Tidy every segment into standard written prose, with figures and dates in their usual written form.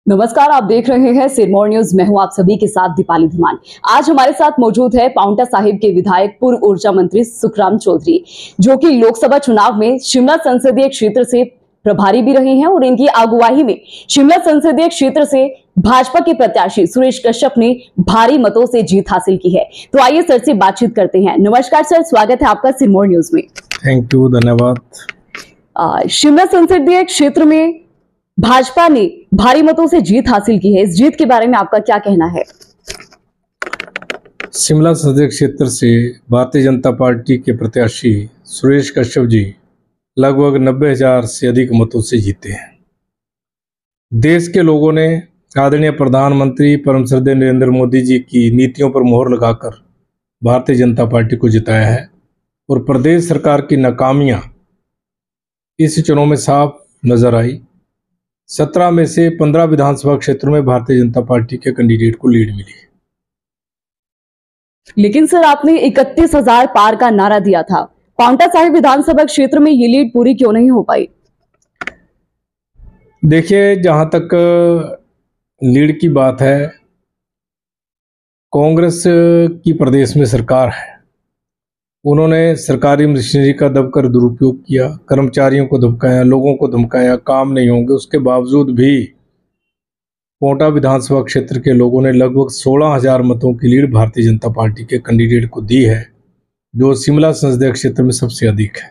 नमस्कार, आप देख रहे हैं सिरमौर न्यूज। मैं हूं आप सभी के साथ दीपाली धीमान। आज हमारे साथ मौजूद है पांवटा साहिब के विधायक पूर्व ऊर्जा मंत्री सुखराम चौधरी, जो कि लोकसभा चुनाव में शिमला संसदीय क्षेत्र से प्रभारी भी रहे हैं और इनकी अगुवाई में शिमला संसदीय क्षेत्र से भाजपा के प्रत्याशी सुरेश कश्यप ने भारी मतों से जीत हासिल की है। तो आइए सर से बातचीत करते हैं। नमस्कार सर, स्वागत है आपका सिरमौर न्यूज में। थैंक यू, धन्यवाद। शिमला संसदीय क्षेत्र में भाजपा ने भारी मतों से जीत हासिल की है, इस जीत के बारे में आपका क्या कहना है? शिमला संसदीय क्षेत्र से भारतीय जनता पार्टी के प्रत्याशी सुरेश कश्यप जी लगभग 90,000 से अधिक मतों से जीते हैं। देश के लोगों ने आदरणीय प्रधानमंत्री परम श्रद्धेय नरेंद्र मोदी जी की नीतियों पर मोहर लगाकर भारतीय जनता पार्टी को जिताया है और प्रदेश सरकार की नाकामियां इस चुनाव में साफ नजर आई। 17 में से 15 विधानसभा क्षेत्रों में भारतीय जनता पार्टी के कैंडिडेट को लीड मिली। लेकिन सर, आपने 31,000 पार का नारा दिया था। पांवटा साहिब विधानसभा क्षेत्र में ये लीड पूरी क्यों नहीं हो पाई? देखिए, जहां तक लीड की बात है, कांग्रेस की प्रदेश में सरकार है। उन्होंने सरकारी मशीनरी का दबकर दुरुपयोग किया, कर्मचारियों को धमकाया, लोगों को धमकाया, काम नहीं होंगे। उसके बावजूद भी पांवटा विधानसभा क्षेत्र के लोगों ने लगभग 16,000 मतों की लीड भारतीय जनता पार्टी के कैंडिडेट को दी है, जो शिमला संसदीय क्षेत्र में सबसे अधिक है।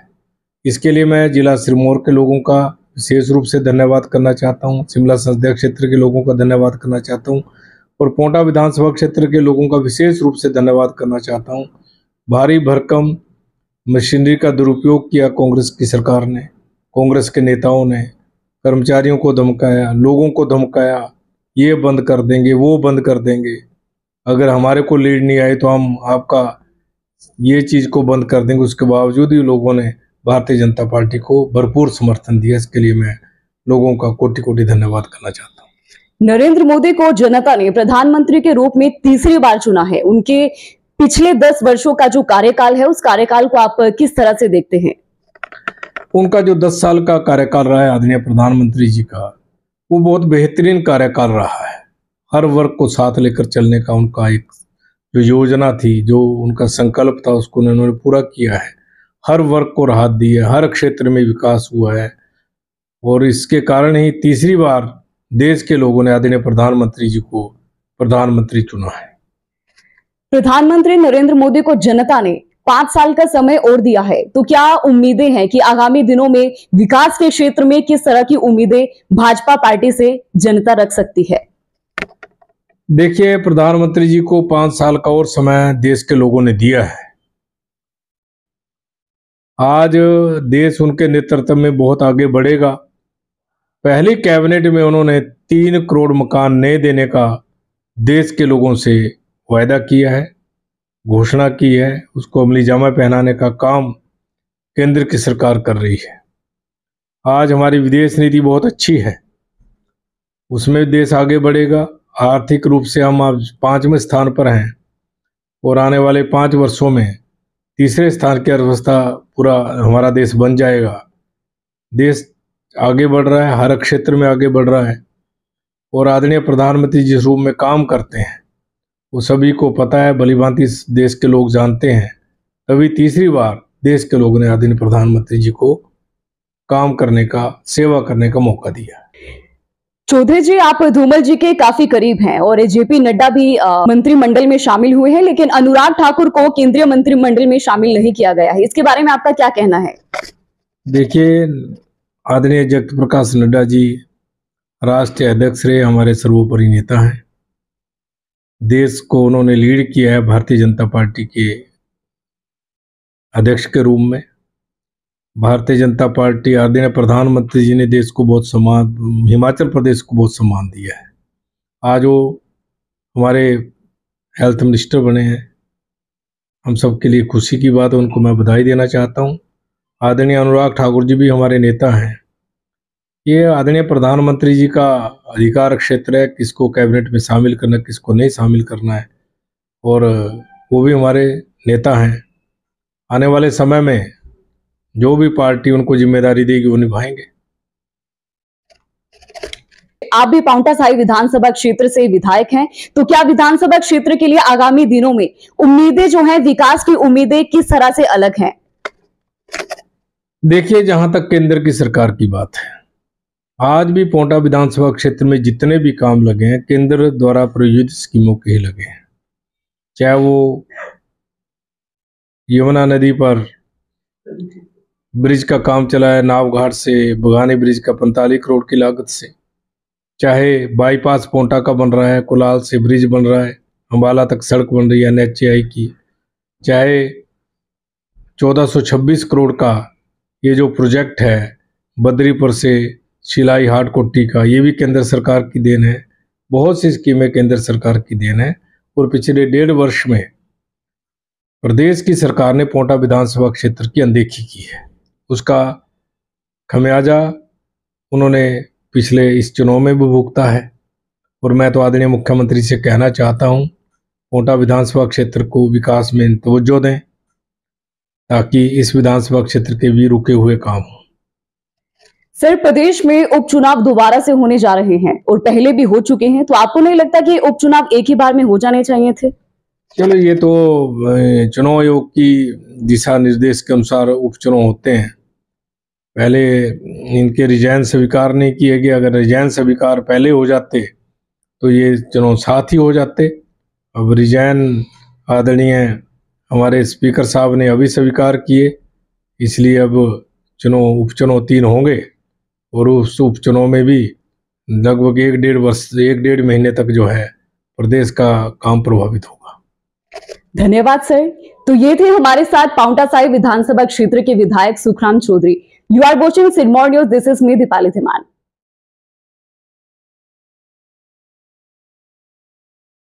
इसके लिए मैं जिला सिरमौर के लोगों का विशेष रूप से धन्यवाद करना चाहता हूँ, शिमला संसदीय क्षेत्र के लोगों का धन्यवाद करना चाहता हूँ और पांवटा विधानसभा क्षेत्र के लोगों का विशेष रूप से धन्यवाद करना चाहता हूँ। भारी भरकम मशीनरी का दुरुपयोग किया कांग्रेस की सरकार ने, कांग्रेस के नेताओं ने कर्मचारियों को धमकाया, लोगों को धमकाया, ये बंद कर देंगे, वो बंद कर देंगे, अगर हमारे को लीड नहीं आई तो हम आपका ये चीज़ को बंद कर देंगे। उसके बावजूद ही लोगों ने भारतीय जनता पार्टी को भरपूर समर्थन दिया। इसके लिए मैं लोगों का कोटि कोटि धन्यवाद करना चाहता हूँ। नरेंद्र मोदी को जनता ने प्रधानमंत्री के रूप में तीसरी बार चुना है। उनके पिछले 10 वर्षों का जो कार्यकाल है, उस कार्यकाल को आप किस तरह से देखते हैं? उनका जो 10 साल का कार्यकाल रहा है आदरणीय प्रधानमंत्री जी का, वो बहुत बेहतरीन कार्यकाल रहा है। हर वर्ग को साथ लेकर चलने का उनका एक जो योजना थी, जो उनका संकल्प था, उसको उन्होंने पूरा किया है। हर वर्ग को राहत दी है, हर क्षेत्र में विकास हुआ है और इसके कारण ही तीसरी बार देश के लोगों ने आदरणीय प्रधानमंत्री जी को प्रधानमंत्री चुना है। प्रधानमंत्री नरेंद्र मोदी को जनता ने 5 साल का समय और दिया है, तो क्या उम्मीदें हैं कि आगामी दिनों में विकास के क्षेत्र में किस तरह की उम्मीदें भाजपा पार्टी से जनता रख सकती है? देखिए, प्रधानमंत्री जी को 5 साल का और समय देश के लोगों ने दिया है। आज देश उनके नेतृत्व में बहुत आगे बढ़ेगा। पहली कैबिनेट में उन्होंने 3 करोड़ मकान नए देने का देश के लोगों से वायदा किया है, घोषणा की है। उसको अमली जामा पहनाने का काम केंद्र की सरकार कर रही है। आज हमारी विदेश नीति बहुत अच्छी है, उसमें देश आगे बढ़ेगा। आर्थिक रूप से हम आज 5वें स्थान पर हैं और आने वाले 5 वर्षों में तीसरे स्थान की अर्थव्यवस्था पूरा हमारा देश बन जाएगा। देश आगे बढ़ रहा है, हर क्षेत्र में आगे बढ़ रहा है और आदरणीय प्रधानमंत्री जिस रूप में काम करते हैं वो सभी को पता है, भलीभांति देश के लोग जानते हैं। तभी तीसरी बार देश के लोगों ने आदरणीय प्रधानमंत्री जी को काम करने का, सेवा करने का मौका दिया। चौधरी जी, आप धूमल जी के काफी करीब हैं और जेपी नड्डा भी मंत्रिमंडल में शामिल हुए हैं, लेकिन अनुराग ठाकुर को केंद्रीय मंत्रिमंडल में शामिल नहीं किया गया है। इसके बारे में आपका क्या कहना है? देखिए, आदरणीय जगत प्रकाश नड्डा जी राष्ट्रीय अध्यक्ष रहे, हमारे सर्वोपरि नेता हैं। देश को उन्होंने लीड किया है भारतीय जनता पार्टी के अध्यक्ष के रूप में। भारतीय जनता पार्टी, आदरणीय प्रधानमंत्री जी ने देश को बहुत सम्मान, हिमाचल प्रदेश को बहुत सम्मान दिया है। आज वो हमारे हेल्थ मिनिस्टर बने हैं, हम सब के लिए खुशी की बात है, उनको मैं बधाई देना चाहता हूँ। आदरणीय अनुराग ठाकुर जी भी हमारे नेता हैं। ये आदरणीय प्रधानमंत्री जी का अधिकार क्षेत्र है, किसको कैबिनेट में शामिल करना, किसको नहीं शामिल करना है, और वो भी हमारे नेता हैं। आने वाले समय में जो भी पार्टी उनको जिम्मेदारी देगी वो निभाएंगे। आप भी पांवटा साहिब विधानसभा क्षेत्र से विधायक हैं, तो क्या विधानसभा क्षेत्र के लिए आगामी दिनों में उम्मीदें जो हैं, विकास की उम्मीदें किस तरह से अलग हैं? देखिए, जहां तक केंद्र की सरकार की बात है, आज भी पांवटा विधानसभा क्षेत्र में जितने भी काम लगे हैं केंद्र द्वारा प्रायोजित स्कीमों के ही लगे हैं। चाहे वो यमुना नदी पर ब्रिज का काम चला है, नाव घाट से बगानी ब्रिज का 45 करोड़ की लागत से, चाहे बाईपास पांवटा का बन रहा है, कुलाल से ब्रिज बन रहा है, अंबाला तक सड़क बन रही है NHAI की, चाहे 1426 करोड़ का ये जो प्रोजेक्ट है बद्रीपुर से शिलाई हाट कोट्टी का, ये भी केंद्र सरकार की देन है। बहुत सी स्कीमें केंद्र सरकार की देन है। और पिछले 1.5 वर्ष में प्रदेश की सरकार ने पांवटा विधानसभा क्षेत्र की अनदेखी की है। उसका खमियाजा उन्होंने पिछले इस चुनाव में भी भुगता है। और मैं तो आदरणीय मुख्यमंत्री से कहना चाहता हूं, पांवटा विधानसभा क्षेत्र को विकास में तवज्जो दें ताकि इस विधानसभा क्षेत्र के भी रुके हुए काम हों। सर, प्रदेश में उपचुनाव दोबारा से होने जा रहे हैं और पहले भी हो चुके हैं, तो आपको नहीं लगता कि उपचुनाव एक ही बार में हो जाने चाहिए थे? चलो, ये तो चुनाव आयोग की दिशा निर्देश के अनुसार उपचुनाव होते हैं। पहले इनके रिजाइन स्वीकार नहीं किए गए। अगर रिजाइन स्वीकार पहले हो जाते तो ये चुनाव साथ ही हो जाते। अब रिजाइन आदरणीय हमारे स्पीकर साहब ने अभी स्वीकार किए, इसलिए अब उपचुनाव 3 होंगे और उस उपचुनाव में भी लगभग 1.5 महीने तक जो है प्रदेश का काम प्रभावित होगा। धन्यवाद सर। तो ये थे हमारे साथ पांवटा साहिब विधानसभा क्षेत्र के विधायक Sukhram Chaudhary. You are watching Sirmaur news. This is me Deepali Dhiman.